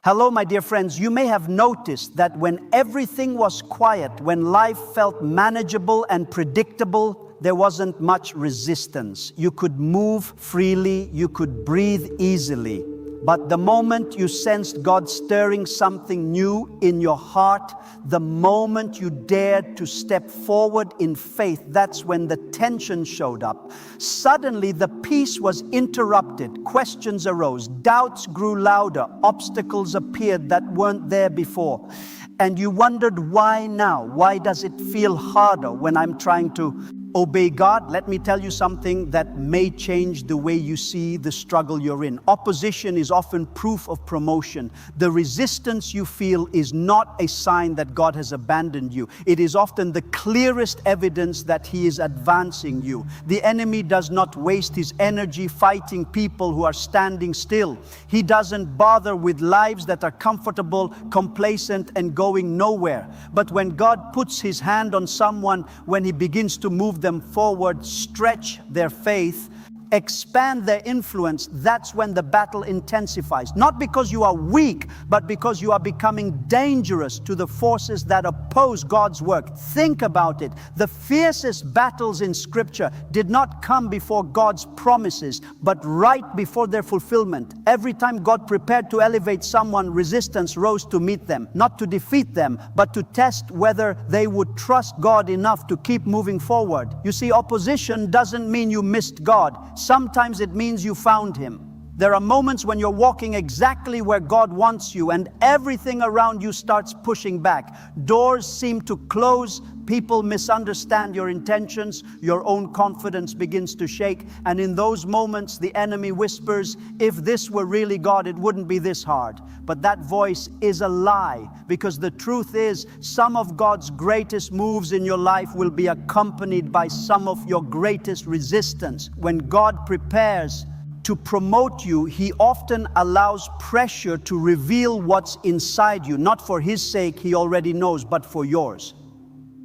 Hello, my dear friends. You may have noticed that when everything was quiet, when life felt manageable and predictable, there wasn't much resistance. You could move freely, you could breathe easily. But the moment you sensed God stirring something new in your heart, the moment you dared to step forward in faith, that's when the tension showed up. Suddenly the peace was interrupted, questions arose, doubts grew louder, obstacles appeared that weren't there before. And you wondered, why now? Why does it feel harder when I'm trying to obey God? Let me tell you something that may change the way you see the struggle you're in. Opposition is often proof of promotion. The resistance you feel is not a sign that God has abandoned you. It is often the clearest evidence that He is advancing you. The enemy does not waste his energy fighting people who are standing still. He doesn't bother with lives that are comfortable, complacent, and going nowhere. But when God puts His hand on someone, when He begins to move them forward, stretch their faith, expand their influence, that's when the battle intensifies. Not because you are weak, but because you are becoming dangerous to the forces that oppose God's work. Think about it. The fiercest battles in Scripture did not come before God's promises, but right before their fulfillment. Every time God prepared to elevate someone, resistance rose to meet them, not to defeat them, but to test whether they would trust God enough to keep moving forward. You see, opposition doesn't mean you missed God. Sometimes it means you found Him. There are moments when you're walking exactly where God wants you and everything around you starts pushing back. Doors seem to close, people misunderstand your intentions, your own confidence begins to shake, and in those moments the enemy whispers, if this were really God, it wouldn't be this hard. But that voice is a lie, because the truth is, some of God's greatest moves in your life will be accompanied by some of your greatest resistance. When God prepares to promote you, He often allows pressure to reveal what's inside you. Not for His sake, He already knows, but for yours.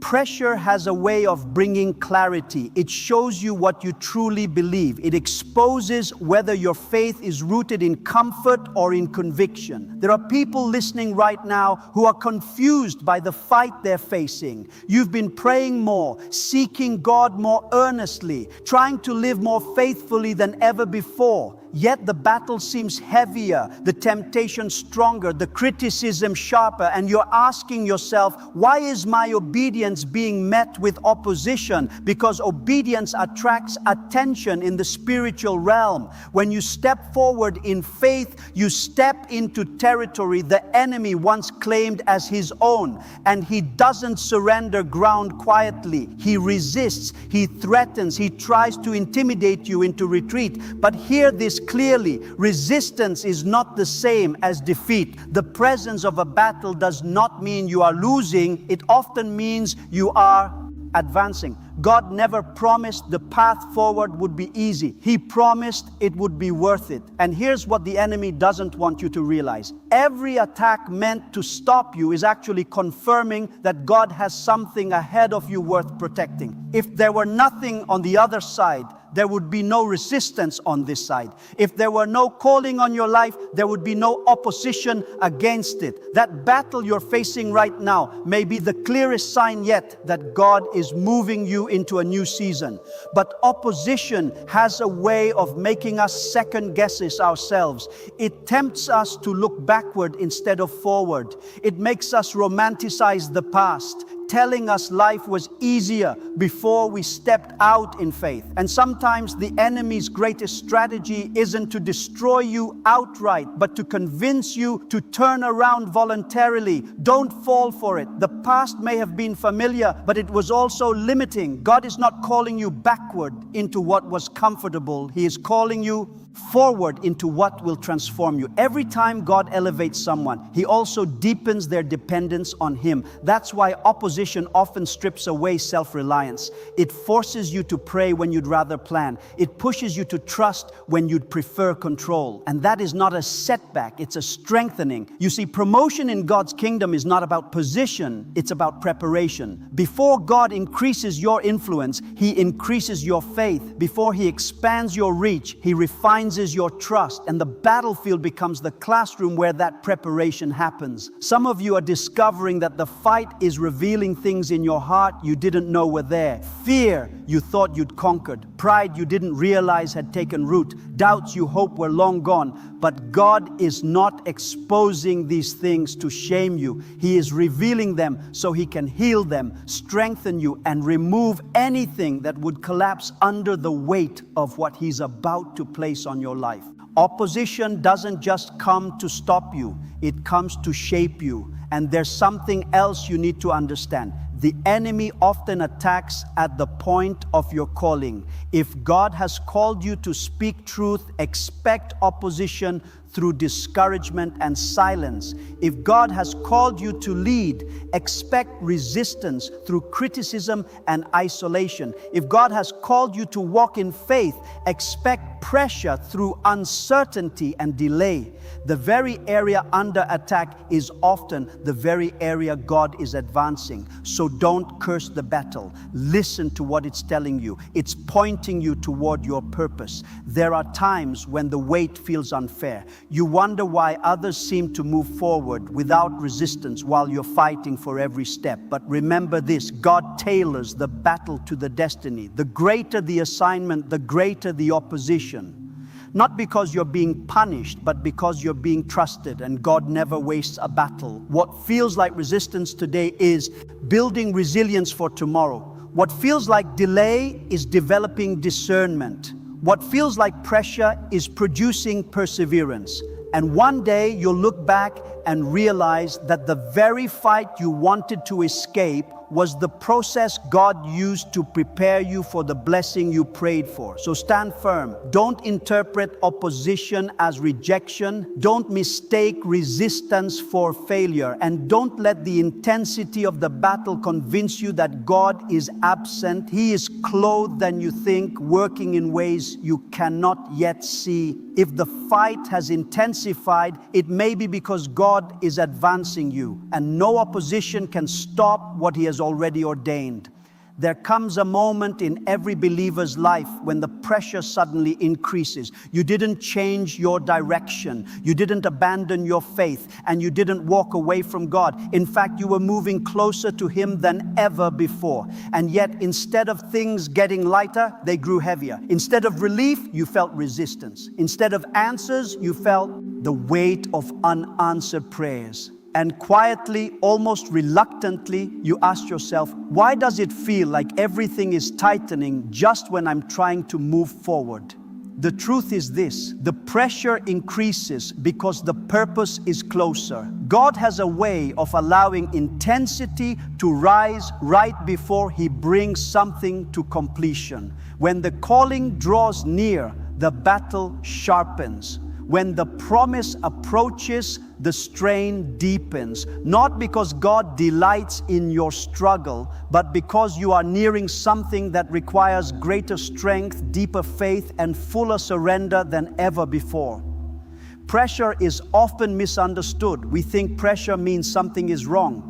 Pressure has a way of bringing clarity. It shows you what you truly believe. It exposes whether your faith is rooted in comfort or in conviction. There are people listening right now who are confused by the fight they're facing. You've been praying more, seeking God more earnestly, trying to live more faithfully than ever before. Yet the battle seems heavier, the temptation stronger, the criticism sharper, and you're asking yourself, why is my obedience being met with opposition? Because obedience attracts attention in the spiritual realm. When you step forward in faith, you step into territory the enemy once claimed as his own, and he doesn't surrender ground quietly. He resists, he threatens, he tries to intimidate you into retreat. But hear this clearly, resistance is not the same as defeat. The presence of a battle does not mean you are losing. It often means you are advancing. God never promised the path forward would be easy. He promised it would be worth it. And here's what the enemy doesn't want you to realize. Every attack meant to stop you is actually confirming that God has something ahead of you worth protecting. If there were nothing on the other side, there would be no resistance on this side. If there were no calling on your life, there would be no opposition against it. That battle you're facing right now may be the clearest sign yet that God is moving you into a new season. But opposition has a way of making us second guess ourselves. It tempts us to look backward instead of forward. It makes us romanticize the past, telling us life was easier before we stepped out in faith. And sometimes the enemy's greatest strategy isn't to destroy you outright, but to convince you to turn around voluntarily. Don't fall for it. The past may have been familiar, but it was also limiting. God is not calling you backward into what was comfortable. He is calling you forward into what will transform you. Every time God elevates someone, He also deepens their dependence on Him. That's why opposition often strips away self-reliance. It forces you to pray when you'd rather plan. It pushes you to trust when you'd prefer control. And that is not a setback, it's a strengthening. You see, promotion in God's kingdom is not about position, it's about preparation. Before God increases your influence, He increases your faith. Before He expands your reach, He refines undermines your trust, and the battlefield becomes the classroom where that preparation happens. Some of you are discovering that the fight is revealing things in your heart you didn't know were there. Fear you thought you'd conquered. Pride you didn't realize had taken root. Doubts you hoped were long gone. But God is not exposing these things to shame you. He is revealing them so He can heal them, strengthen you, and remove anything that would collapse under the weight of what He's about to place on your life. Opposition doesn't just come to stop you, it comes to shape you. And there's something else you need to understand. The enemy often attacks at the point of your calling. If God has called you to speak truth, expect opposition through discouragement and silence. If God has called you to lead, expect resistance through criticism and isolation. If God has called you to walk in faith, expect pressure through uncertainty and delay. The very area under attack is often the very area God is advancing. So don't curse the battle. Listen to what it's telling you. It's pointing you toward your purpose. There are times when the weight feels unfair. You wonder why others seem to move forward without resistance while you're fighting for every step. But remember this, God tailors the battle to the destiny. The greater the assignment, the greater the opposition. Not because you're being punished, but because you're being trusted, and God never wastes a battle. What feels like resistance today is building resilience for tomorrow. What feels like delay is developing discernment. What feels like pressure is producing perseverance. And one day you'll look back and realize that the very fight you wanted to escape was the process God used to prepare you for the blessing you prayed for. So stand firm. Don't interpret opposition as rejection. Don't mistake resistance for failure. And don't let the intensity of the battle convince you that God is absent. He is clothed than you think, working in ways you cannot yet see. If the fight has intensified, it may be because God is advancing you, and no opposition can stop what He has already ordained. There comes a moment in every believer's life when the pressure suddenly increases. You didn't change your direction. You didn't abandon your faith, and you didn't walk away from God. In fact, you were moving closer to Him than ever before. And yet, instead of things getting lighter, they grew heavier. Instead of relief, you felt resistance. Instead of answers, you felt the weight of unanswered prayers. And quietly, almost reluctantly, you ask yourself, why does it feel like everything is tightening just when I'm trying to move forward? The truth is this: the pressure increases because the purpose is closer. God has a way of allowing intensity to rise right before He brings something to completion. When the calling draws near, the battle sharpens. When the promise approaches, the strain deepens. Not because God delights in your struggle, but because you are nearing something that requires greater strength, deeper faith, and fuller surrender than ever before. Pressure is often misunderstood. We think pressure means something is wrong.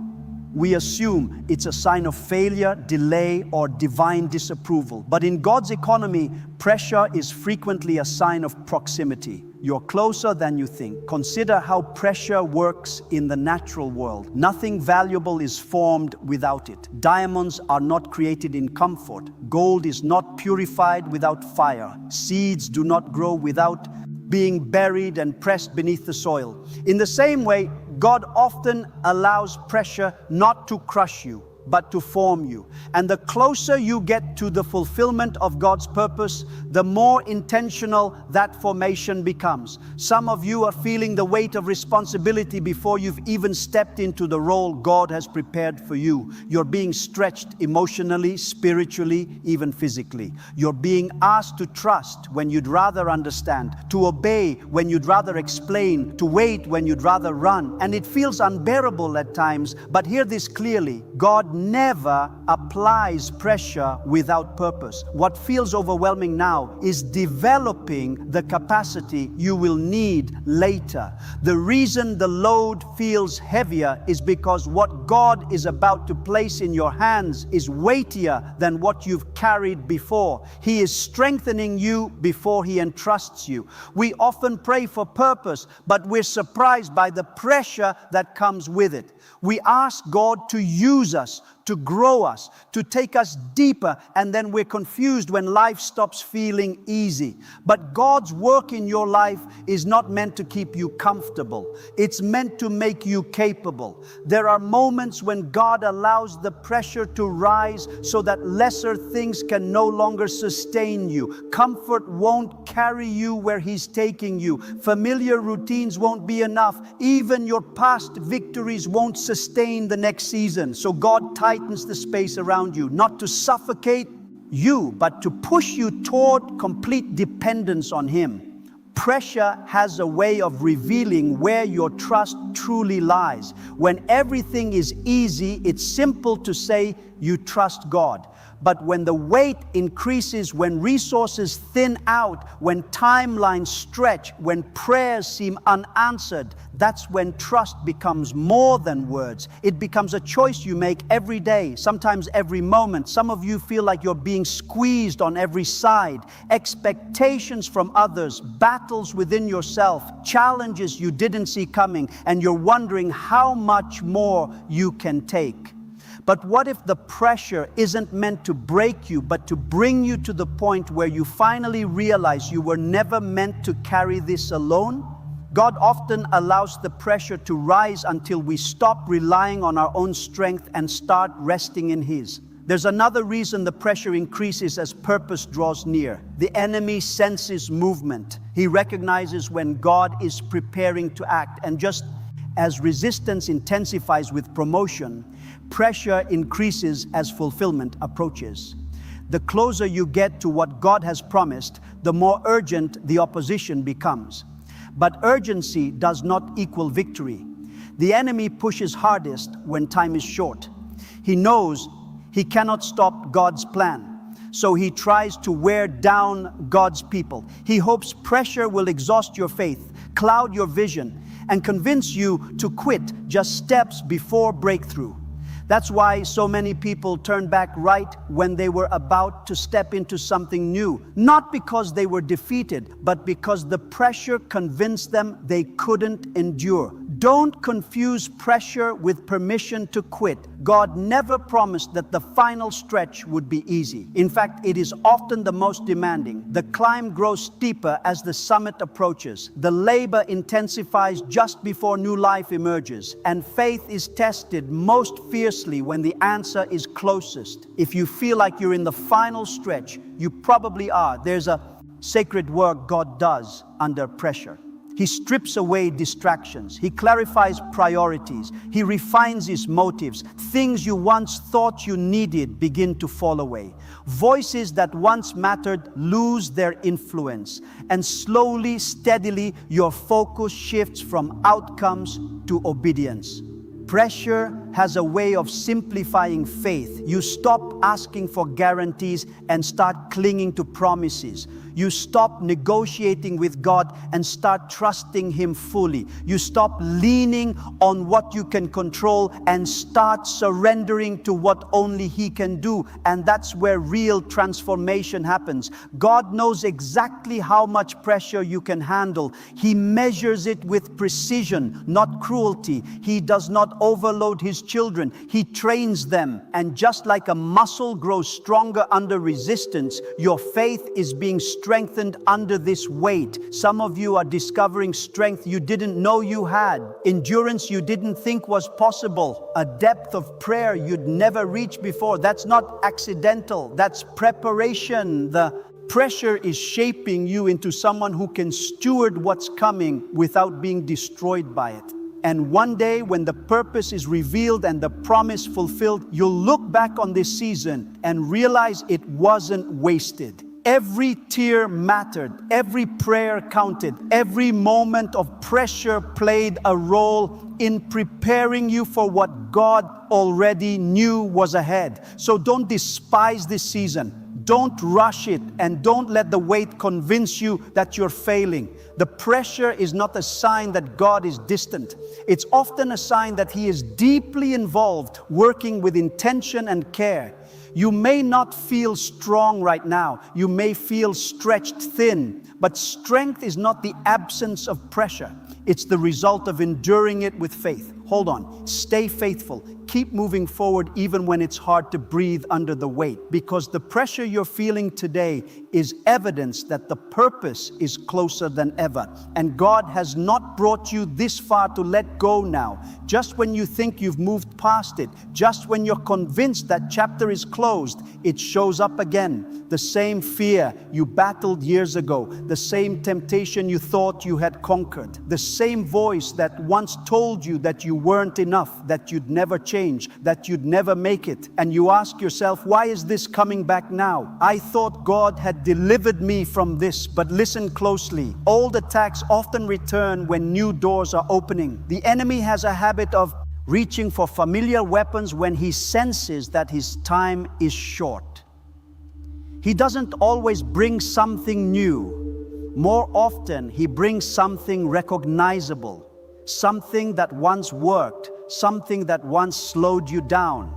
We assume it's a sign of failure, delay, or divine disapproval. But in God's economy, pressure is frequently a sign of proximity. You're closer than you think. Consider how pressure works in the natural world. Nothing valuable is formed without it. Diamonds are not created in comfort. Gold is not purified without fire. Seeds do not grow without being buried and pressed beneath the soil. In the same way, God often allows pressure not to crush you, but to form you. And the closer you get to the fulfillment of God's purpose, the more intentional that formation becomes. Some of you are feeling the weight of responsibility before you've even stepped into the role God has prepared for you. You're being stretched emotionally, spiritually, even physically. You're being asked to trust when you'd rather understand, to obey when you'd rather explain, to wait when you'd rather run. And it feels unbearable at times, but hear this clearly: God God never applies pressure without purpose. What feels overwhelming now is developing the capacity you will need later. The reason the load feels heavier is because what God is about to place in your hands is weightier than what you've carried before. He is strengthening you before He entrusts you. We often pray for purpose, but we're surprised by the pressure that comes with it. We ask God to use us, to grow us, to take us deeper, and then we're confused when life stops feeling easy. But God's work in your life is not meant to keep you comfortable. It's meant to make you capable. There are moments when God allows the pressure to rise so that lesser things can no longer sustain you. Comfort won't carry you where He's taking you. Familiar routines won't be enough. Even your past victories won't sustain the next season. So God tightens the space around you, not to suffocate you, but to push you toward complete dependence on Him. Pressure has a way of revealing where your trust truly lies. When everything is easy, it's simple to say you trust God. But when the weight increases, when resources thin out, when timelines stretch, when prayers seem unanswered, that's when trust becomes more than words. It becomes a choice you make every day, sometimes every moment. Some of you feel like you're being squeezed on every side. Expectations from others, battles within yourself, challenges you didn't see coming, and you're wondering how much more you can take. But what if the pressure isn't meant to break you, but to bring you to the point where you finally realize you were never meant to carry this alone? God often allows the pressure to rise until we stop relying on our own strength and start resting in His. There's another reason the pressure increases as purpose draws near. The enemy senses movement. He recognizes when God is preparing to act. And just as resistance intensifies with promotion, pressure increases as fulfillment approaches. The closer you get to what God has promised, the more urgent the opposition becomes. But urgency does not equal victory. The enemy pushes hardest when time is short. He knows he cannot stop God's plan, so he tries to wear down God's people. He hopes pressure will exhaust your faith, cloud your vision, and convince you to quit just steps before breakthrough. That's why so many people turn back right when they were about to step into something new. Not because they were defeated, but because the pressure convinced them they couldn't endure. Don't confuse pressure with permission to quit. God never promised that the final stretch would be easy. In fact, it is often the most demanding. The climb grows steeper as the summit approaches. The labor intensifies just before new life emerges. And faith is tested most fiercely when the answer is closest. If you feel like you're in the final stretch, you probably are. There's a sacred work God does under pressure. He strips away distractions. He clarifies priorities. He refines His motives. Things you once thought you needed begin to fall away. Voices that once mattered lose their influence. And slowly, steadily, your focus shifts from outcomes to obedience. Pressure has a way of simplifying faith. You stop asking for guarantees and start clinging to promises. You stop negotiating with God and start trusting Him fully. You stop leaning on what you can control and start surrendering to what only He can do. And that's where real transformation happens. God knows exactly how much pressure you can handle. He measures it with precision, not cruelty. He does not overload His children. He trains them. And just like a muscle grows stronger under resistance, your faith is being strengthened under this weight. Some of you are discovering strength you didn't know you had, endurance you didn't think was possible, a depth of prayer you'd never reached before. That's not accidental, that's preparation. The pressure is shaping you into someone who can steward what's coming without being destroyed by it. And one day, when the purpose is revealed and the promise fulfilled, you'll look back on this season and realize it wasn't wasted. Every tear mattered, every prayer counted, every moment of pressure played a role in preparing you for what God already knew was ahead. So don't despise this season. Don't rush it, and don't let the weight convince you that you're failing. The pressure is not a sign that God is distant. It's often a sign that He is deeply involved, working with intention and care. You may not feel strong right now. You may feel stretched thin. But strength is not the absence of pressure. It's the result of enduring it with faith. Hold on. Stay faithful. Keep moving forward even when it's hard to breathe under the weight. Because the pressure you're feeling today is evidence that the purpose is closer than ever. And God has not brought you this far to let go now. Just when you think you've moved past it, just when you're convinced that chapter is closed, it shows up again. The same fear you battled years ago, the same temptation you thought you had conquered, the same voice that once told you that you weren't enough, that you'd never change, that you'd never make it. And you ask yourself, why is this coming back now? I thought God had delivered me from this. But listen closely. Old attacks often return when new doors are opening. The enemy has a habit of reaching for familiar weapons when he senses that his time is short. He doesn't always bring something new. More often, he brings something recognizable, something that once worked, something that once slowed you down.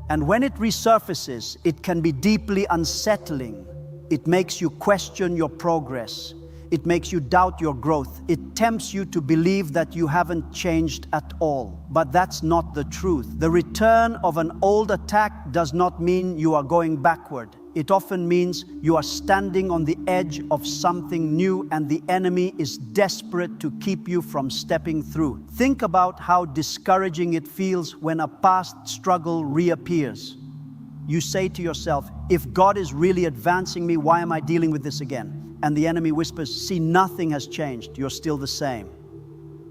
And when it resurfaces, it can be deeply unsettling. It makes you question your progress. It makes you doubt your growth. It tempts you to believe that you haven't changed at all. But that's not the truth. The return of an old attack does not mean you are going backward. It often means you are standing on the edge of something new, and the enemy is desperate to keep you from stepping through. Think about how discouraging it feels when a past struggle reappears. You say to yourself, if God is really advancing me, why am I dealing with this again? And the enemy whispers, see, nothing has changed. You're still the same.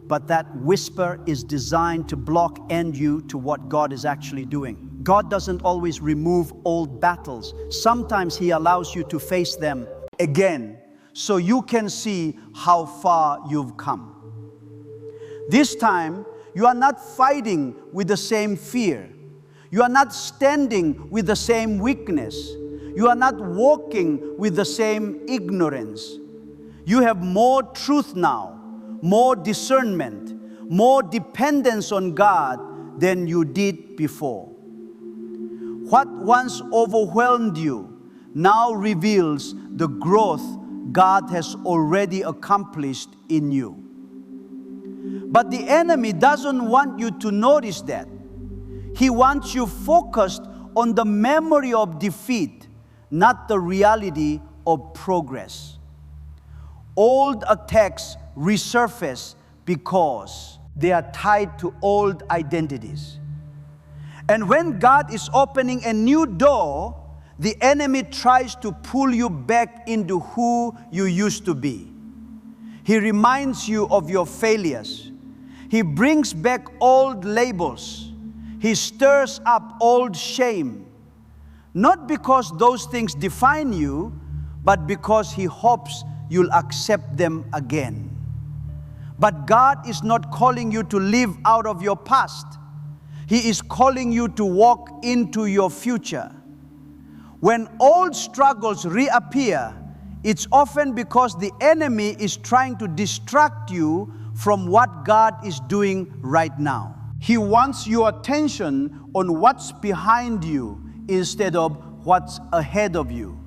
But that whisper is designed to block you to what God is actually doing. God doesn't always remove old battles. Sometimes He allows you to face them again so you can see how far you've come. This time, you are not fighting with the same fear. You are not standing with the same weakness. You are not walking with the same ignorance. You have more truth now, more discernment, more dependence on God than you did before. What once overwhelmed you now reveals the growth God has already accomplished in you. But the enemy doesn't want you to notice that. He wants you focused on the memory of defeat, not the reality of progress. Old attacks resurface because they are tied to old identities. And when God is opening a new door, the enemy tries to pull you back into who you used to be. He reminds you of your failures. He brings back old labels. He stirs up old shame. Not because those things define you, but because He hopes you'll accept them again. But God is not calling you to live out of your past. He is calling you to walk into your future. When old struggles reappear, it's often because the enemy is trying to distract you from what God is doing right now. He wants your attention on what's behind you instead of what's ahead of you.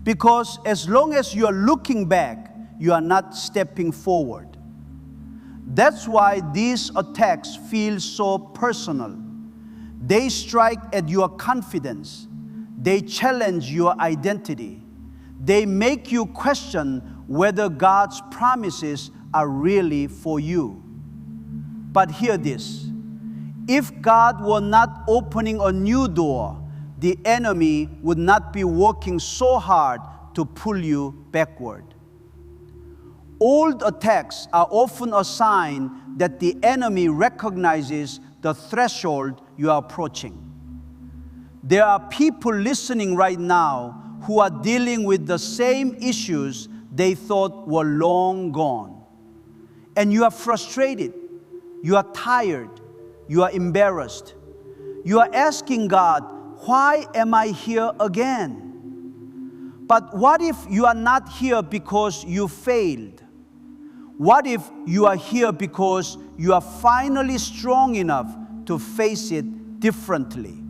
Because as long as you are looking back, you are not stepping forward. That's why these attacks feel so personal. They strike at your confidence. They challenge your identity. They make you question whether God's promises are really for you. But hear this. If God were not opening a new door, the enemy would not be working so hard to pull you backward. Old attacks are often a sign that the enemy recognizes the threshold you are approaching. There are people listening right now who are dealing with the same issues they thought were long gone. And you are frustrated, you are tired, you are embarrassed. You are asking God, why am I here again? But what if you are not here because you failed? What if you are here because you are finally strong enough to face it differently?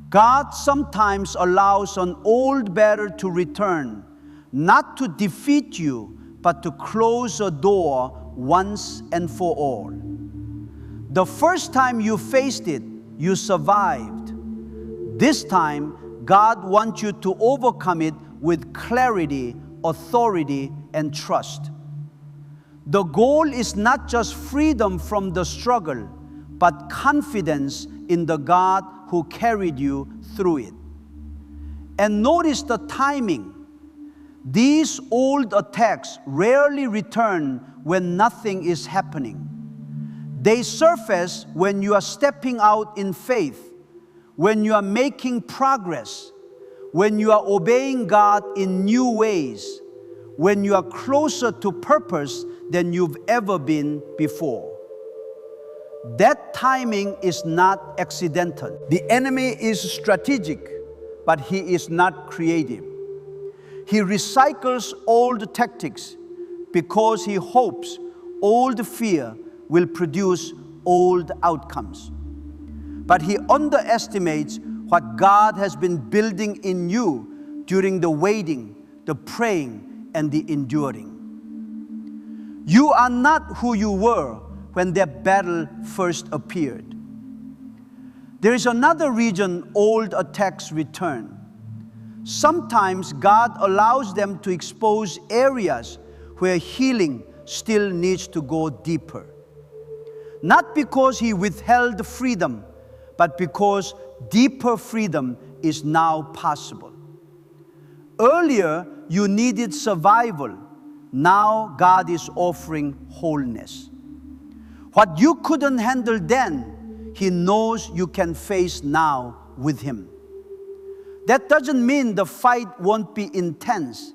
God sometimes allows an old battle to return, not to defeat you, but to close a door once and for all. The first time you faced it, you survived. This time, God wants you to overcome it with clarity, authority, and trust. The goal is not just freedom from the struggle, but confidence in the God who carried you through it. And notice the timing. These old attacks rarely return when nothing is happening. They surface when you are stepping out in faith, when you are making progress, when you are obeying God in new ways, when you are closer to purpose than you've ever been before. That timing is not accidental. The enemy is strategic, but he is not creative. He recycles old tactics because he hopes old fear will produce old outcomes. But he underestimates what God has been building in you during the waiting, the praying, and the enduring. You are not who you were when that battle first appeared. There is another reason old attacks return. Sometimes God allows them to expose areas where healing still needs to go deeper. Not because he withheld freedom, but because deeper freedom is now possible. Earlier, you needed survival. Now, God is offering wholeness. What you couldn't handle then, he knows you can face now with him. That doesn't mean the fight won't be intense.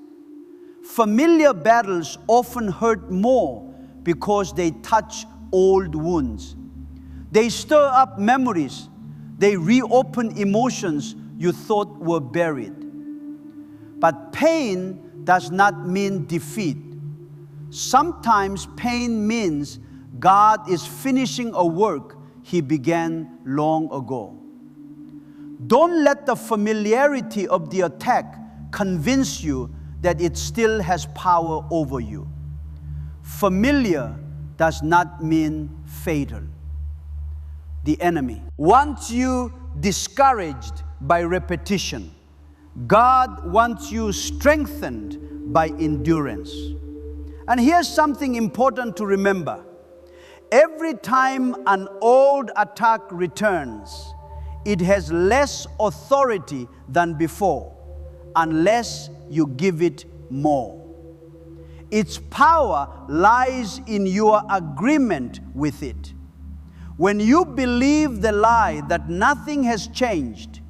Familiar battles often hurt more because they touch old wounds. They stir up memories. They reopen emotions you thought were buried. But pain does not mean defeat. Sometimes pain means God is finishing a work he began long ago. Don't let the familiarity of the attack convince you that it still has power over you. Familiar does not mean fatal. The enemy wants you discouraged by repetition. God wants you strengthened by endurance. And here's something important to remember. Every time an old attack returns, it has less authority than before, unless you give it more. Its power lies in your agreement with it. When you believe the lie that nothing has changed,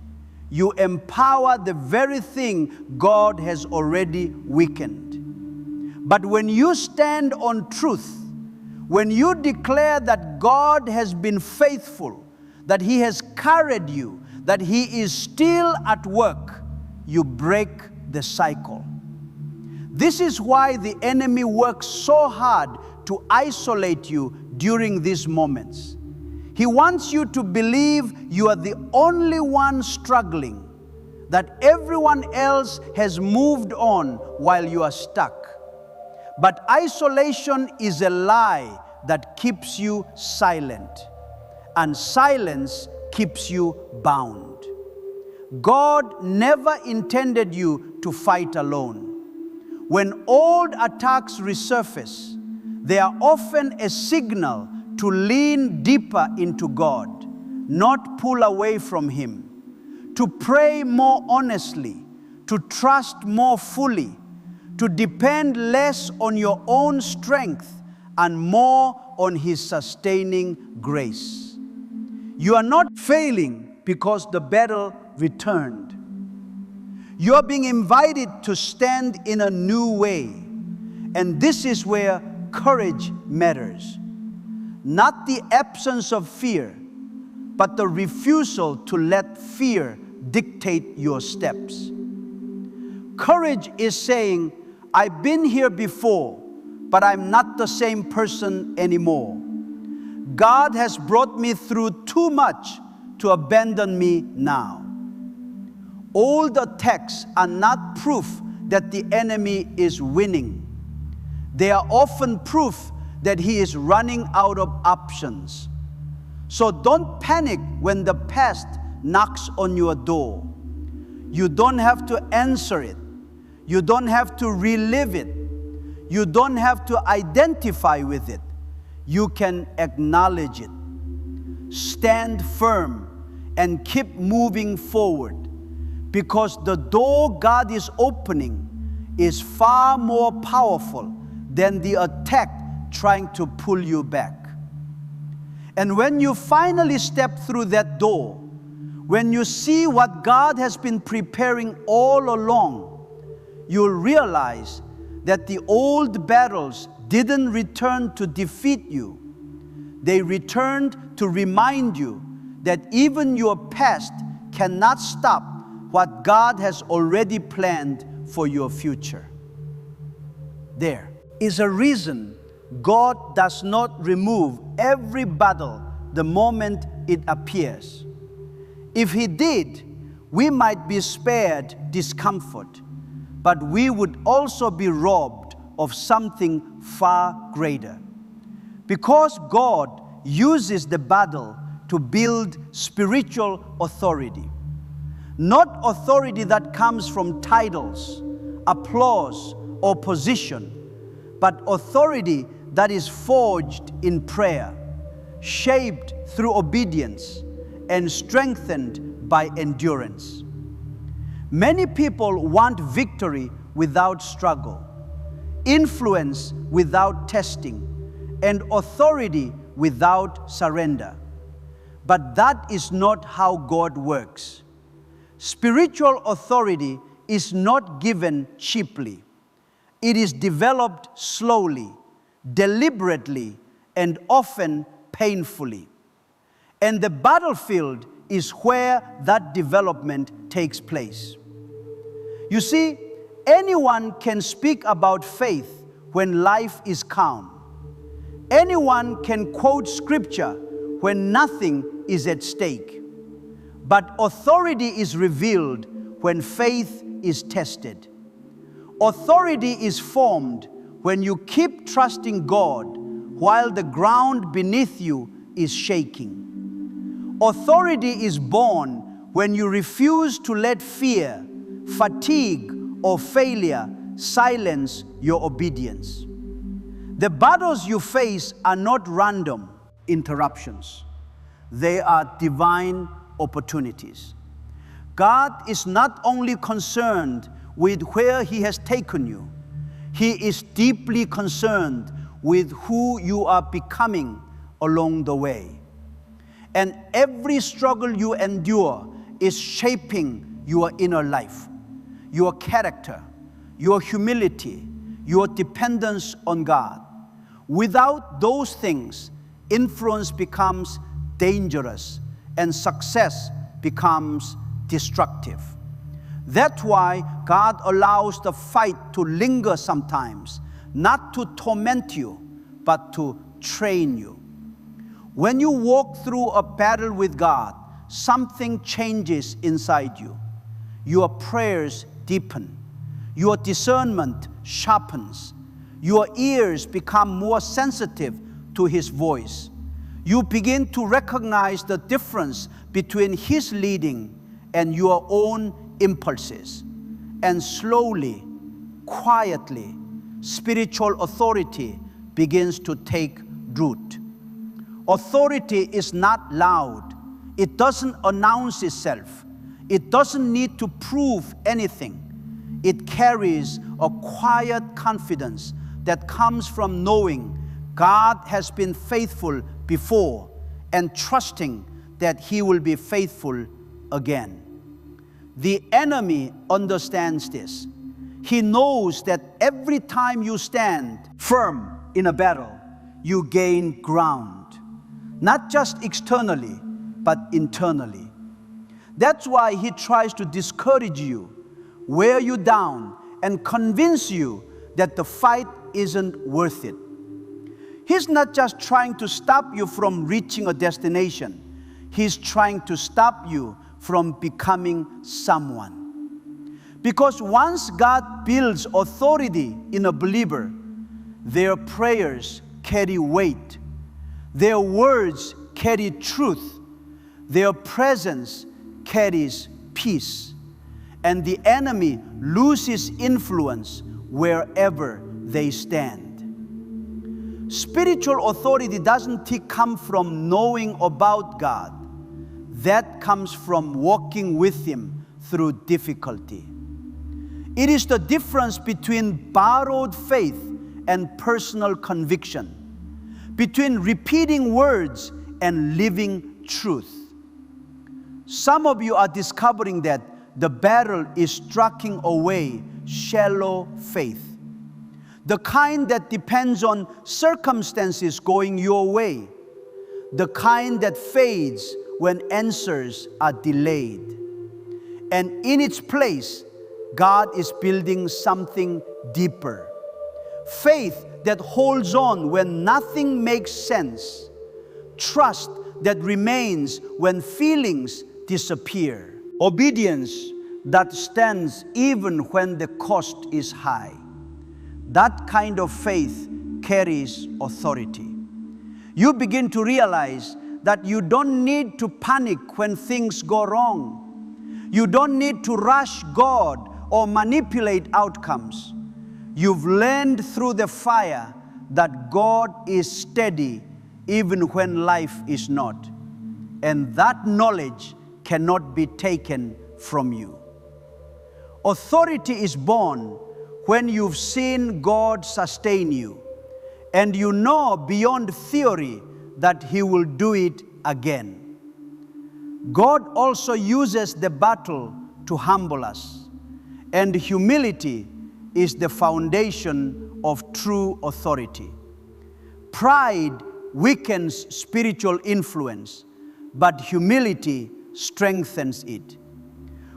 you empower the very thing God has already weakened. But when you stand on truth, when you declare that God has been faithful, that he has carried you, that he is still at work, you break the cycle. This is why the enemy works so hard to isolate you during these moments. He wants you to believe you are the only one struggling, that everyone else has moved on while you are stuck. But isolation is a lie that keeps you silent, and silence keeps you bound. God never intended you to fight alone. When old attacks resurface, they are often a signal to lean deeper into God, not pull away from him, to pray more honestly, to trust more fully, to depend less on your own strength and more on his sustaining grace. You are not failing because the battle returned. You are being invited to stand in a new way. And this is where courage matters. Not the absence of fear, but the refusal to let fear dictate your steps. Courage is saying, I've been here before, but I'm not the same person anymore. God has brought me through too much to abandon me now. All the attacks are not proof that the enemy is winning. They are often proof that he is running out of options. So don't panic when the past knocks on your door. You don't have to answer it. You don't have to relive it. You don't have to identify with it. You can acknowledge it. Stand firm and keep moving forward, because the door God is opening is far more powerful than the attack trying to pull you back. And when you finally step through that door, when you see what God has been preparing all along, you'll realize that the old battles didn't return to defeat you. They returned to remind you that even your past cannot stop what God has already planned for your future. There is a reason God does not remove every battle the moment it appears. If He did, we might be spared discomfort, but we would also be robbed of something far greater. Because God uses the battle to build spiritual authority. Not authority that comes from titles, applause, or position, but authority that is forged in prayer, shaped through obedience, and strengthened by endurance. Many people want victory without struggle, influence without testing, and authority without surrender. But that is not how God works. Spiritual authority is not given cheaply. It is developed slowly, deliberately, and often painfully. And the battlefield is where that development takes place. You see, anyone can speak about faith when life is calm. Anyone can quote scripture when nothing is at stake. But authority is revealed when faith is tested. Authority is formed when you keep trusting God while the ground beneath you is shaking. Authority is born when you refuse to let fear, fatigue, or failure silence your obedience. The battles you face are not random interruptions. They are divine opportunities. God is not only concerned with where He has taken you, He is deeply concerned with who you are becoming along the way. And every struggle you endure is shaping your inner life, your character, your humility, your dependence on God. Without those things, influence becomes dangerous and success becomes destructive. That's why God allows the fight to linger sometimes, not to torment you, but to train you. When you walk through a battle with God, something changes inside you. Your prayers deepen. Your discernment sharpens. Your ears become more sensitive to His voice. You begin to recognize the difference between His leading and your own impulses. And slowly, quietly, spiritual authority begins to take root. Authority is not loud. It doesn't announce itself. It doesn't need to prove anything. It carries a quiet confidence that comes from knowing God has been faithful before and trusting that He will be faithful again. The enemy understands this. He knows that every time you stand firm in a battle, you gain ground, not just externally, but internally. That's why he tries to discourage you, wear you down, and convince you that the fight isn't worth it. He's not just trying to stop you from reaching a destination. He's trying to stop you from becoming someone. Because once God builds authority in a believer, their prayers carry weight, their words carry truth, their presence carries peace, and the enemy loses influence wherever they stand. Spiritual authority doesn't come from knowing about God. That comes from walking with Him through difficulty. It is the difference between borrowed faith and personal conviction, between repeating words and living truth. Some of you are discovering that the battle is striking away shallow faith, the kind that depends on circumstances going your way, the kind that fades when answers are delayed. And in its place, God is building something deeper. Faith that holds on when nothing makes sense. Trust that remains when feelings disappear. Obedience that stands even when the cost is high. That kind of faith carries authority. You begin to realize that you don't need to panic when things go wrong. You don't need to rush God or manipulate outcomes. You've learned through the fire that God is steady even when life is not. And that knowledge cannot be taken from you. Authority is born when you've seen God sustain you, and you know beyond theory that He will do it again. God also uses the battle to humble us, and humility is the foundation of true authority. Pride weakens spiritual influence, but humility strengthens it.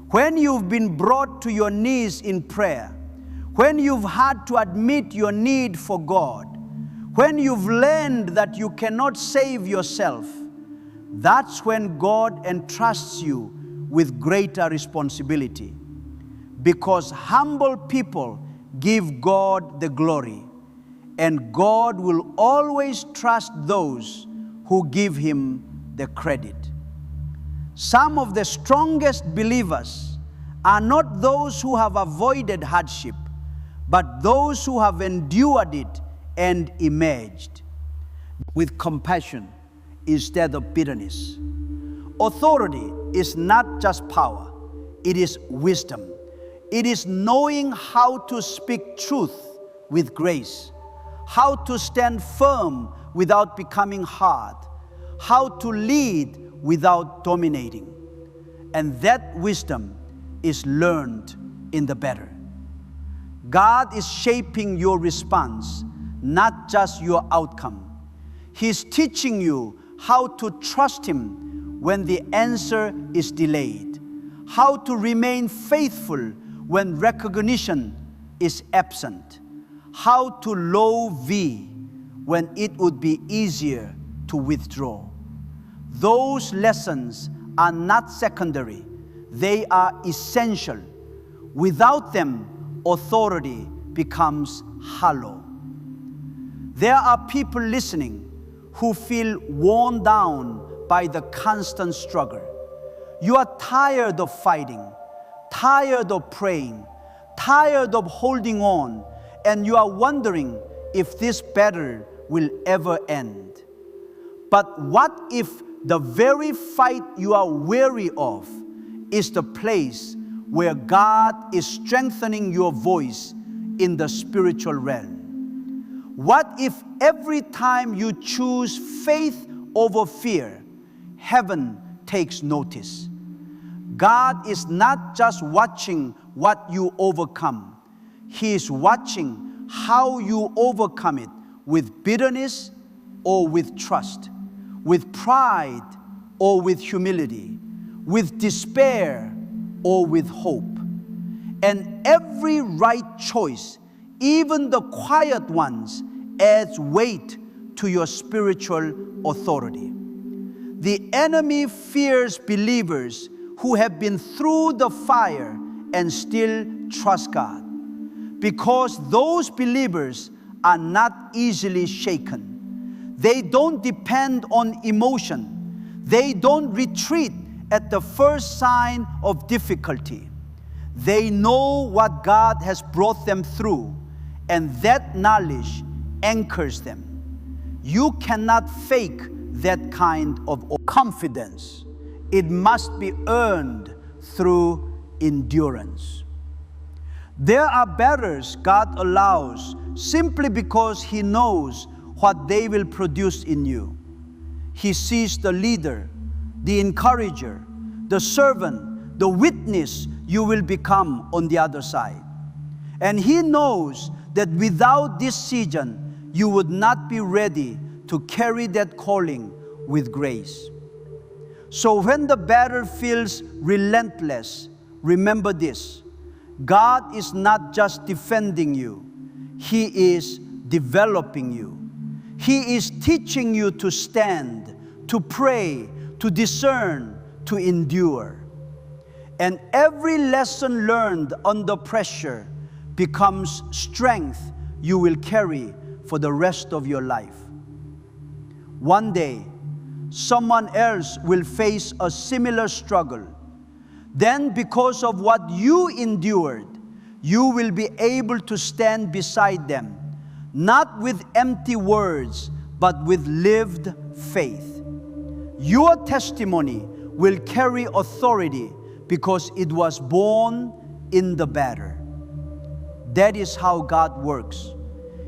When you've been brought to your knees in prayer, when you've had to admit your need for God, when you've learned that you cannot save yourself, that's when God entrusts you with greater responsibility. Because humble people give God the glory, and God will always trust those who give Him the credit. Some of the strongest believers are not those who have avoided hardship, but those who have endured it and emerged with compassion instead of bitterness. Authority is not just power, it is wisdom. It is knowing how to speak truth with grace, how to stand firm without becoming hard, how to lead without dominating. And that wisdom is learned in the battle. God is shaping your response, not just your outcome. He's teaching you how to trust Him when the answer is delayed, how to remain faithful when recognition is absent, how to low V when it would be easier to withdraw. Those lessons are not secondary, they are essential. Without them, authority becomes hollow. There are people listening who feel worn down by the constant struggle. You are tired of fighting, tired of praying, tired of holding on, and you are wondering if this battle will ever end. But what if the very fight you are weary of is the place where God is strengthening your voice in the spiritual realm? What if every time you choose faith over fear, heaven takes notice? God is not just watching what you overcome. He is watching how you overcome it with bitterness or with trust, with pride or with humility, with despair or with hope. And every right choice, even the quiet ones, adds weight to your spiritual authority. The enemy fears believers who have been through the fire and still trust God, because those believers are not easily shaken. They don't depend on emotion. They don't retreat at the first sign of difficulty. They know what God has brought them through, and that knowledge anchors them. You cannot fake that kind of confidence. It must be earned through endurance. There are battles God allows simply because He knows what they will produce in you. He sees the leader, the encourager, the servant, the witness you will become on the other side. And He knows that without this season, you would not be ready to carry that calling with grace. So when the battle feels relentless, remember this: God is not just defending you, He is developing you. He is teaching you to stand, to pray, to discern, to endure. And every lesson learned under pressure becomes strength you will carry for the rest of your life. One day, someone else will face a similar struggle. Then, because of what you endured, you will be able to stand beside them, not with empty words, but with lived faith. Your testimony will carry authority because it was born in the battle. That is how God works.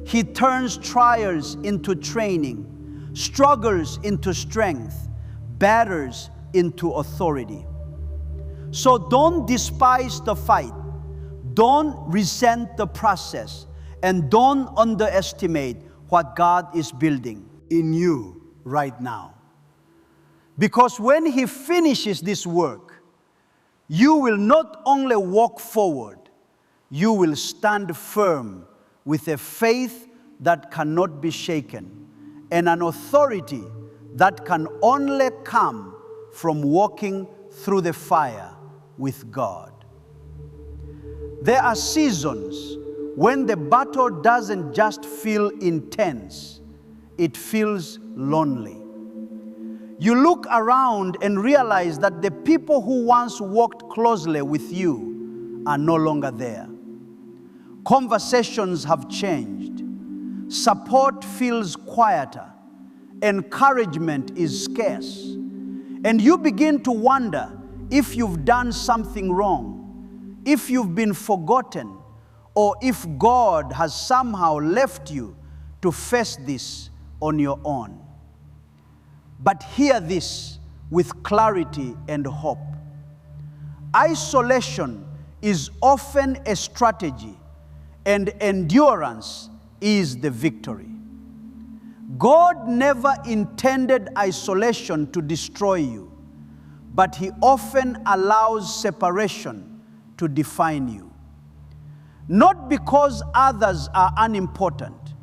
He turns trials into training, struggles into strength, battles into authority. So don't despise the fight, don't resent the process, and don't underestimate what God is building in you right now. Because when He finishes this work, you will not only walk forward, you will stand firm with a faith that cannot be shaken and an authority that can only come from walking through the fire with God. There are seasons when the battle doesn't just feel intense, it feels lonely. You look around and realize that the people who once walked closely with you are no longer there. Conversations have changed. Support feels quieter. Encouragement is scarce. And you begin to wonder if you've done something wrong, if you've been forgotten, or if God has somehow left you to face this on your own. But hear this with clarity and hope. Isolation is often a strategy, and endurance is the victory. God never intended isolation to destroy you, but He often allows separation to define you. Not because others are unimportant,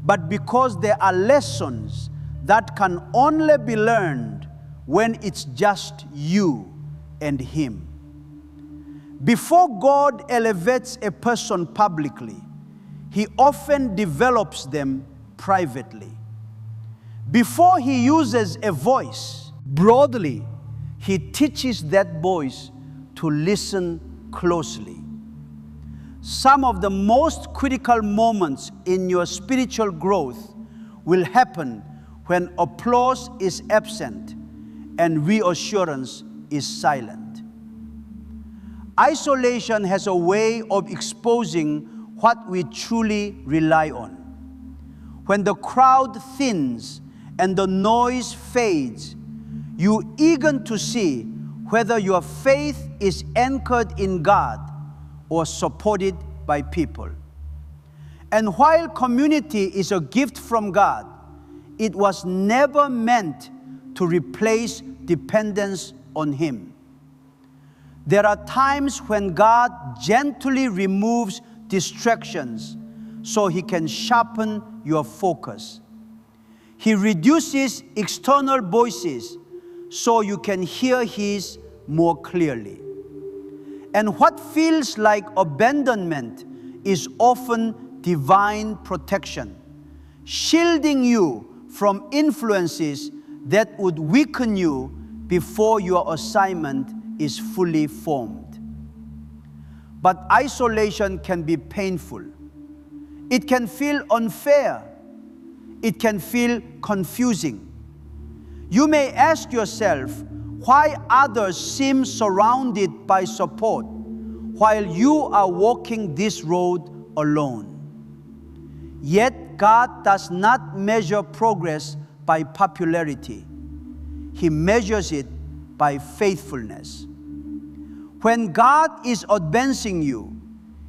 but because there are lessons that can only be learned when it's just you and Him. Before God elevates a person publicly, He often develops them privately. Before He uses a voice broadly, He teaches that voice to listen closely. Some of the most critical moments in your spiritual growth will happen when applause is absent and reassurance is silent. Isolation has a way of exposing what we truly rely on. When the crowd thins and the noise fades, you're eager to see whether your faith is anchored in God or supported by people. And while community is a gift from God, it was never meant to replace dependence on Him. There are times when God gently removes distractions so He can sharpen your focus. He reduces external voices so you can hear His more clearly. And what feels like abandonment is often divine protection, shielding you from influences that would weaken you before your assignment is fully formed. But isolation can be painful. It can feel unfair. It can feel confusing. You may ask yourself why others seem surrounded by support while you are walking this road alone. Yet God does not measure progress by popularity. He measures it by faithfulness. When God is advancing you,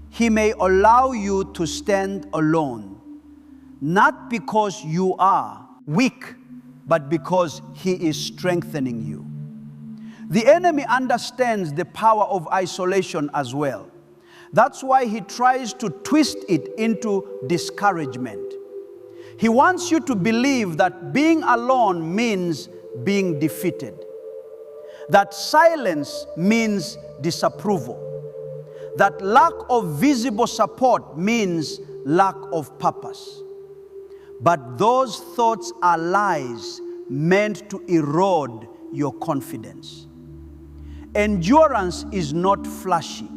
He may allow you to stand alone, not because you are weak, but because He is strengthening you. The enemy understands the power of isolation as well. That's why he tries to twist it into discouragement. He wants you to believe that being alone means being defeated, that silence means disapproval, that lack of visible support means lack of purpose. But those thoughts are lies meant to erode your confidence. Endurance is not flashy.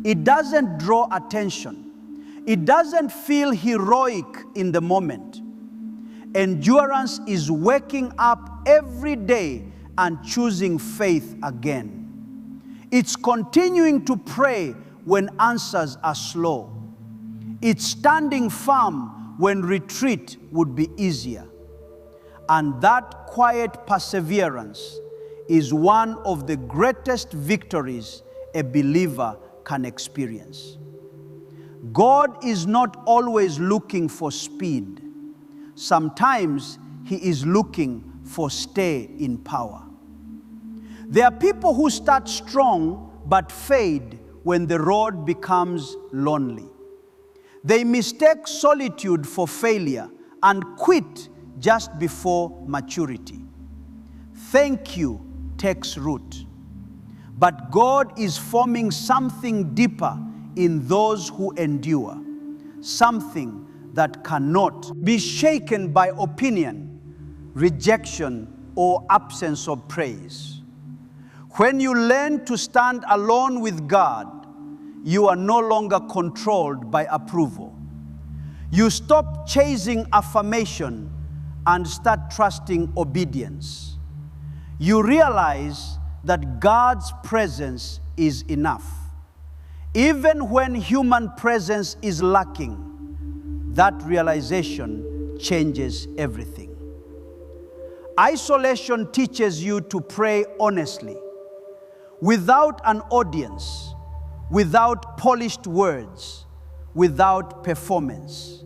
It doesn't draw attention. It doesn't feel heroic in the moment. Endurance is waking up every day and choosing faith again. It's continuing to pray when answers are slow. It's standing firm when retreat would be easier. And that quiet perseverance is one of the greatest victories a believer can experience. God is not always looking for speed. Sometimes He is looking for stay in power. There are people who start strong but fade when the road becomes lonely. They mistake solitude for failure and quit just before maturity. Thank you takes root. But God is forming something deeper in those who endure, something that cannot be shaken by opinion, rejection, or absence of praise. When you learn to stand alone with God, you are no longer controlled by approval. You stop chasing affirmation and start trusting obedience. You realize that God's presence is enough. Even when human presence is lacking, that realization changes everything. Isolation teaches you to pray honestly, without an audience, without polished words, without performance.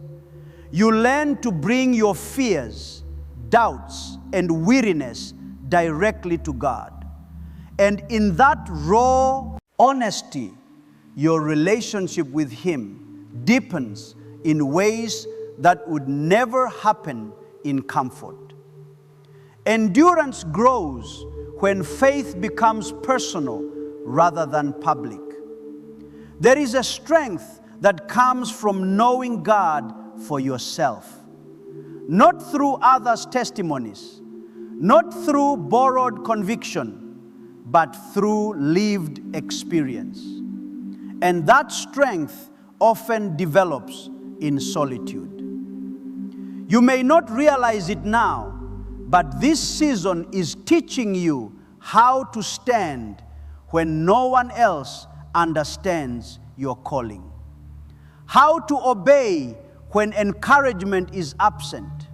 You learn to bring your fears, doubts, and weariness directly to God. And in that raw honesty, your relationship with Him deepens in ways that would never happen in comfort. Endurance grows when faith becomes personal rather than public. There is a strength that comes from knowing God for yourself, not through others' testimonies, not through borrowed conviction, but through lived experience. And that strength often develops in solitude. You may not realize it now, but this season is teaching you how to stand when no one else understands your calling, how to obey when encouragement is absent,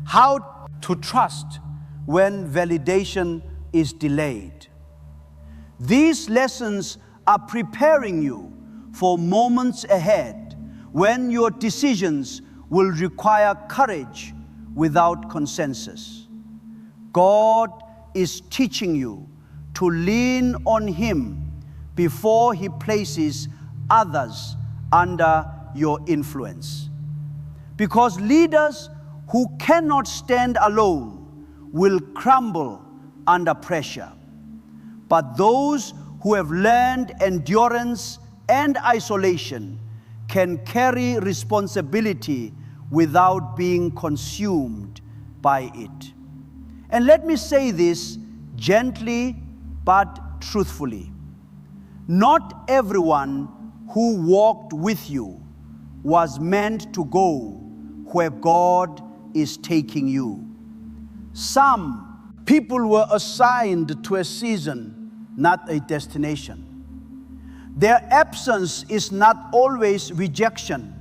how to trust when validation is delayed. These lessons are preparing you for moments ahead when your decisions will require courage without consensus. God is teaching you to lean on Him before He places others under your influence. Because leaders who cannot stand alone will crumble under pressure. But those who have learned endurance and isolation can carry responsibility without being consumed by it. And let me say this gently but truthfully. Not everyone who walked with you was meant to go where God is taking you. Some people were assigned to a season, not a destination. Their absence is not always rejection.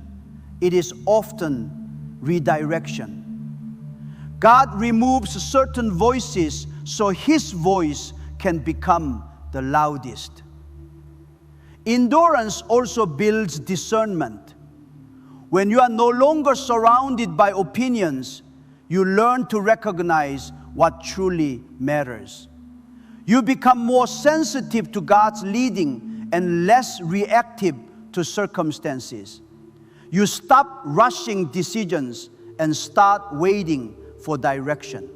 It is often redirection. God removes certain voices so His voice can become the loudest. Endurance also builds discernment. When you are no longer surrounded by opinions, you learn to recognize what truly matters. You become more sensitive to God's leading and less reactive to circumstances. You stop rushing decisions and start waiting for direction.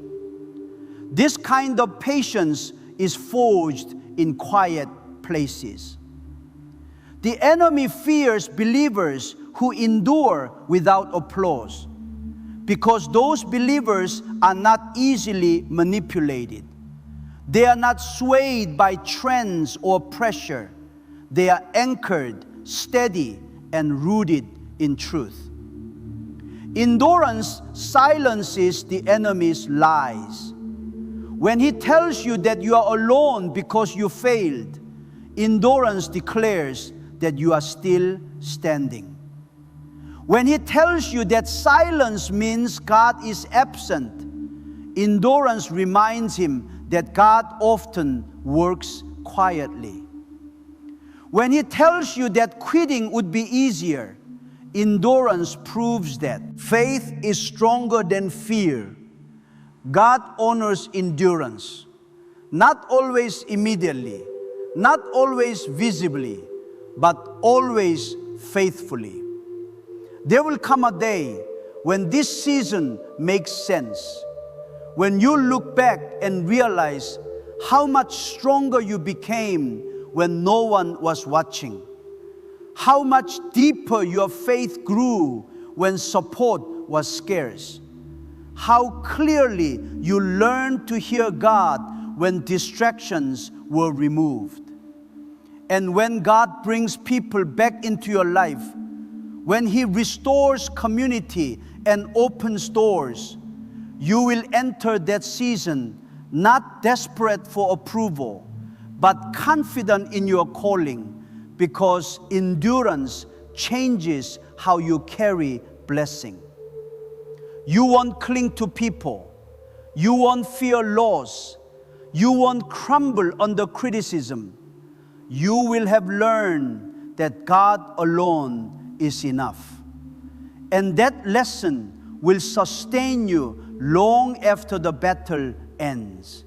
This kind of patience is forged in quiet places. The enemy fears believers who endure without applause, because those believers are not easily manipulated. They are not swayed by trends or pressure. They are anchored, steady, and rooted in truth. Endurance silences the enemy's lies. When he tells you that you are alone because you failed, endurance declares that you are still standing. When he tells you that silence means God is absent, endurance reminds him that God often works quietly. When he tells you that quitting would be easier, endurance proves that faith is stronger than fear. God honors endurance, not always immediately, not always visibly, but always faithfully. There will come a day when this season makes sense, when you look back and realize how much stronger you became when no one was watching, how much deeper your faith grew when support was scarce, how clearly you learned to hear God when distractions were removed. And when God brings people back into your life, when He restores community and opens doors, you will enter that season not desperate for approval, but confident in your calling, because endurance changes how you carry blessing. You won't cling to people. You won't fear loss. You won't crumble under criticism. You will have learned that God alone is enough. And that lesson will sustain you long after the battle ends.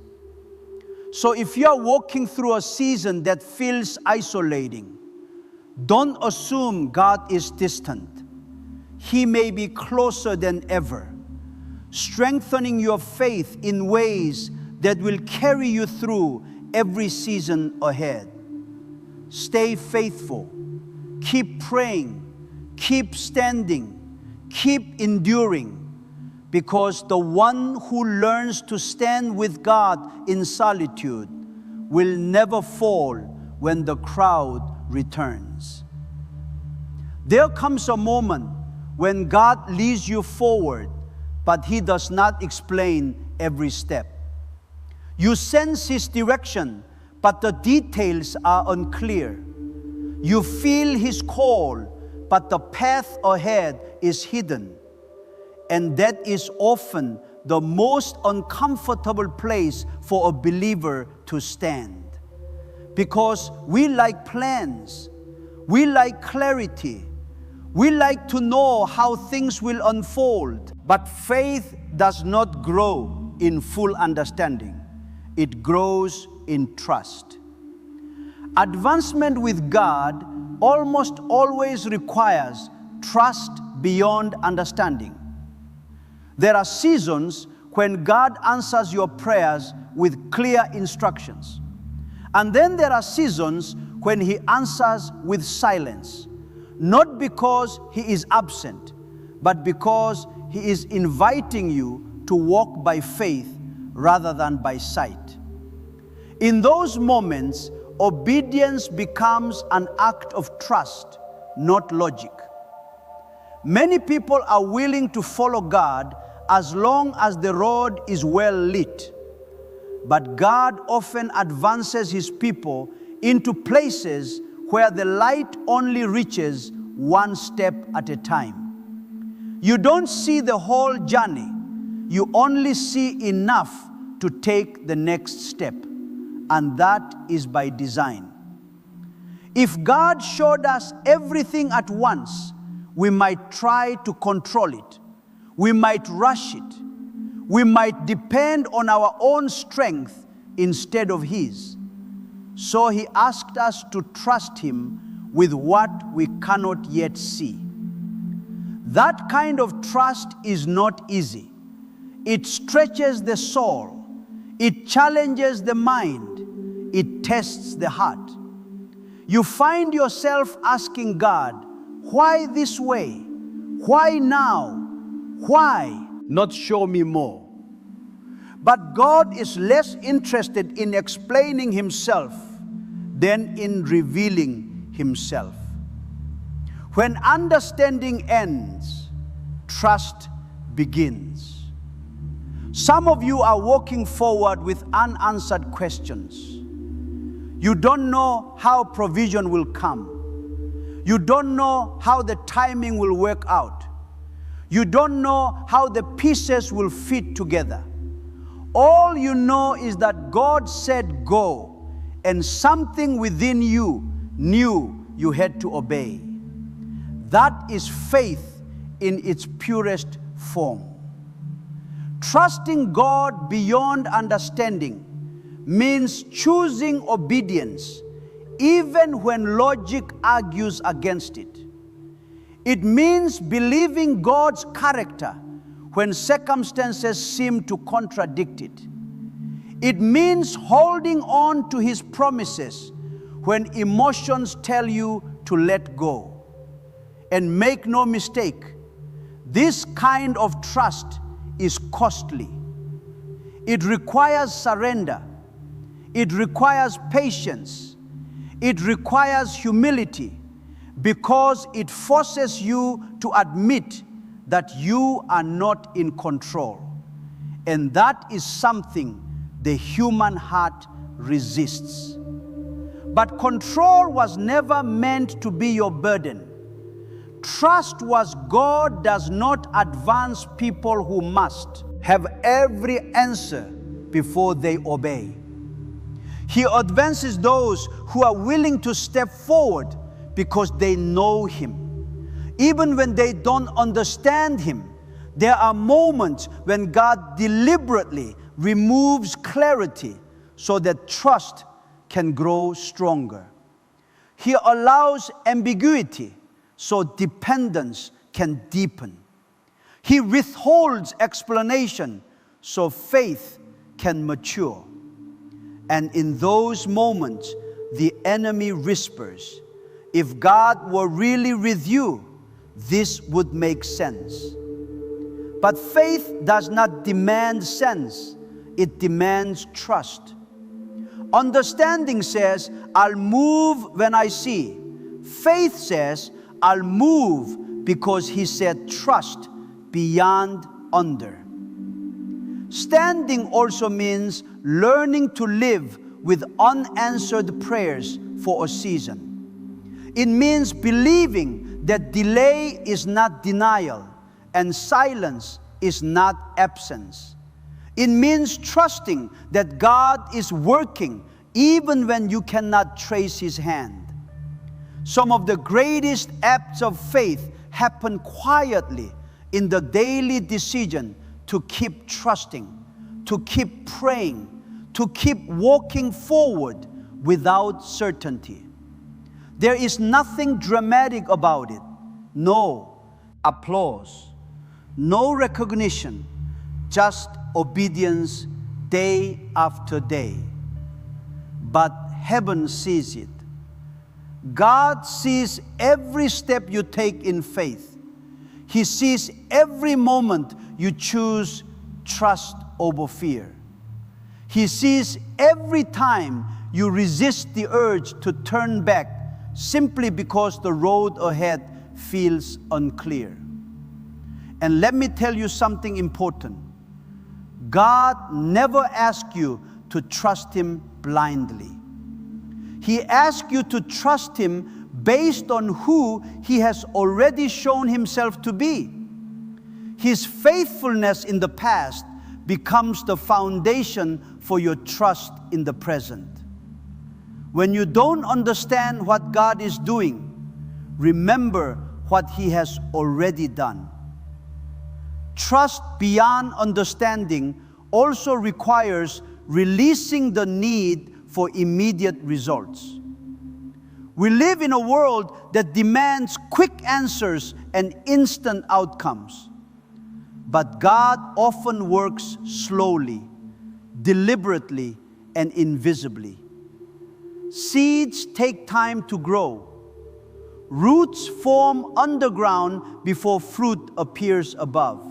So if you are walking through a season that feels isolating, don't assume God is distant. He may be closer than ever, strengthening your faith in ways that will carry you through every season ahead. Stay faithful. Keep praying. Keep standing. Keep enduring. Because the one who learns to stand with God in solitude will never fall when the crowd returns. There comes a moment when God leads you forward, but He does not explain every step. You sense His direction, but the details are unclear. You feel His call, but the path ahead is hidden. And that is often the most uncomfortable place for a believer to stand. because we like plans, we like clarity, we like to know how things will unfold. But faith does not grow in full understanding. It grows in trust. Advancement with God almost always requires trust beyond understanding. There are seasons when God answers your prayers with clear instructions. And then there are seasons when He answers with silence, not because He is absent, but because He is inviting you to walk by faith rather than by sight. In those moments, obedience becomes an act of trust, not logic. Many people are willing to follow God as long as the road is well lit. But God often advances His people into places where the light only reaches one step at a time. You don't see the whole journey. You only see enough to take the next step. And that is by design. If God showed us everything at once, we might try to control it. We might rush it. We might depend on our own strength instead of His. So He asked us to trust Him with what we cannot yet see. That kind of trust is not easy. It stretches the soul. It challenges the mind. It tests the heart. You find yourself asking God, why this way? Why now? Why not show me more? But God is less interested in explaining Himself than in revealing Himself. When understanding ends, trust begins. Some of you are walking forward with unanswered questions. You don't know how provision will come. You don't know how the timing will work out. You don't know how the pieces will fit together. All you know is that God said go, and something within you knew you had to obey. That is faith in its purest form. Trusting God beyond understanding means choosing obedience even when logic argues against it. It means believing God's character when circumstances seem to contradict it. It means holding on to His promises when emotions tell you to let go. And make no mistake, this kind of trust is costly. It requires surrender. It requires patience. It requires humility, because it forces you to admit that you are not in control. And that is something the human heart resists. But control was never meant to be your burden. Trust was God does not advance people who must have every answer before they obey. He advances those who are willing to step forward because they know Him. Even when they don't understand Him, there are moments when God deliberately removes clarity so that trust can grow stronger. He allows ambiguity so dependence can deepen. He withholds explanation so faith can mature. And in those moments, the enemy whispers, if God were really with you, this would make sense. But faith does not demand sense. It demands trust. Understanding says, I'll move when I see. Faith says, I'll move because He said trust beyond under. Standing also means learning to live with unanswered prayers for a season. It means believing that delay is not denial and silence is not absence. It means trusting that God is working even when you cannot trace His hand. Some of the greatest acts of faith happen quietly in the daily decision to keep trusting, to keep praying, to keep walking forward without certainty. There is nothing dramatic about it. No applause, no recognition, just obedience day after day. But heaven sees it. God sees every step you take in faith. He sees every moment you choose trust over fear. He sees every time you resist the urge to turn back simply because the road ahead feels unclear. And let me tell you something important. God never asks you to trust Him blindly. He asks you to trust Him based on who He has already shown Himself to be. His faithfulness in the past becomes the foundation for your trust in the present. When you don't understand what God is doing, remember what He has already done. Trust beyond understanding also requires releasing the need for immediate results. We live in a world that demands quick answers and instant outcomes. But God often works slowly, deliberately, and invisibly. Seeds take time to grow. Roots form underground before fruit appears above.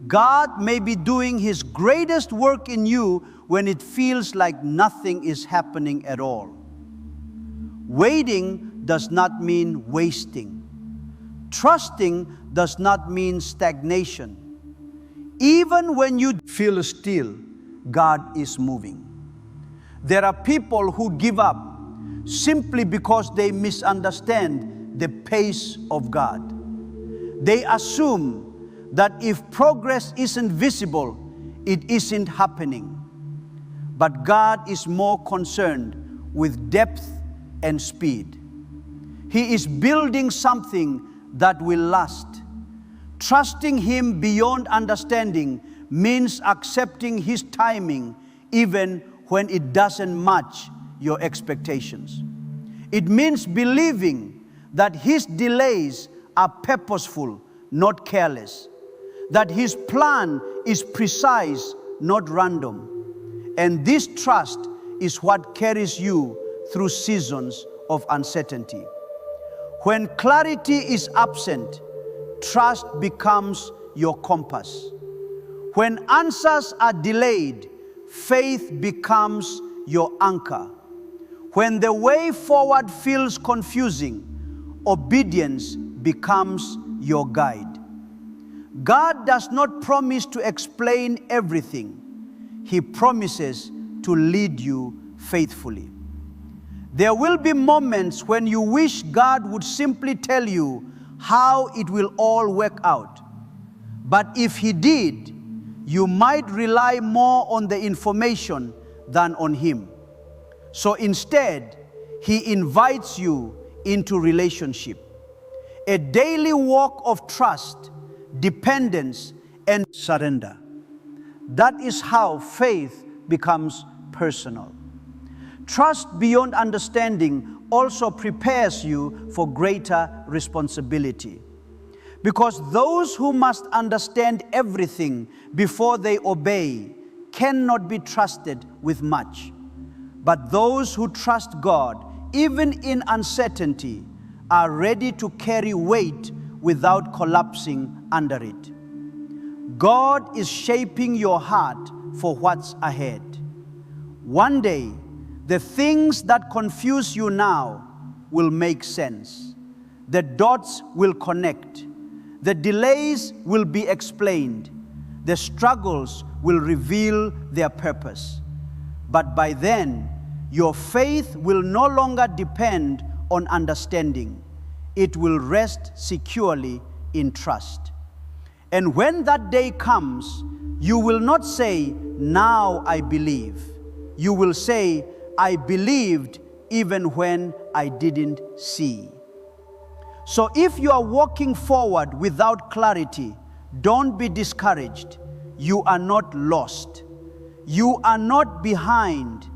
God may be doing His greatest work in you when it feels like nothing is happening at all. Waiting does not mean wasting. Trusting does not mean stagnation. Even when you feel still, God is moving. There are people who give up simply because they misunderstand the pace of God. They assume that if progress isn't visible, it isn't happening. But God is more concerned with depth and speed. He is building something that will last. Trusting Him beyond understanding means accepting His timing even when it doesn't match your expectations. It means believing that His delays are purposeful, not careless. That His plan is precise, not random. And this trust is what carries you through seasons of uncertainty. When clarity is absent, trust becomes your compass. When answers are delayed, faith becomes your anchor. When the way forward feels confusing, obedience becomes your guide. God does not promise to explain everything. He promises to lead you faithfully. There will be moments when you wish God would simply tell you how it will all work out. But if He did, you might rely more on the information than on Him. So instead, He invites you into relationship, a daily walk of trust, dependence, and surrender. That is how faith becomes personal. Trust beyond understanding also prepares you for greater responsibility. Because those who must understand everything before they obey cannot be trusted with much. But those who trust God, even in uncertainty, are ready to carry weight without collapsing under it. God is shaping your heart for what's ahead. One day, the things that confuse you now will make sense. The dots will connect. The delays will be explained. The struggles will reveal their purpose. But by then, your faith will no longer depend on understanding. It will rest securely in trust. And when that day comes, you will not say, "Now I believe." You will say, I believed even when I didn't see. So if you are walking forward without clarity, don't be discouraged. You are not lost. You are not behind.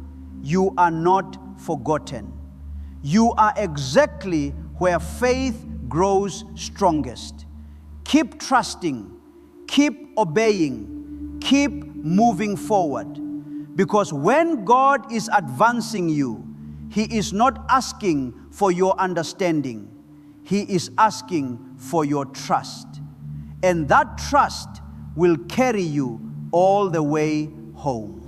You are not forgotten. You are exactly where faith grows strongest. Keep trusting, keep obeying, keep moving forward. Because when God is advancing you, He is not asking for your understanding. He is asking for your trust. And that trust will carry you all the way home.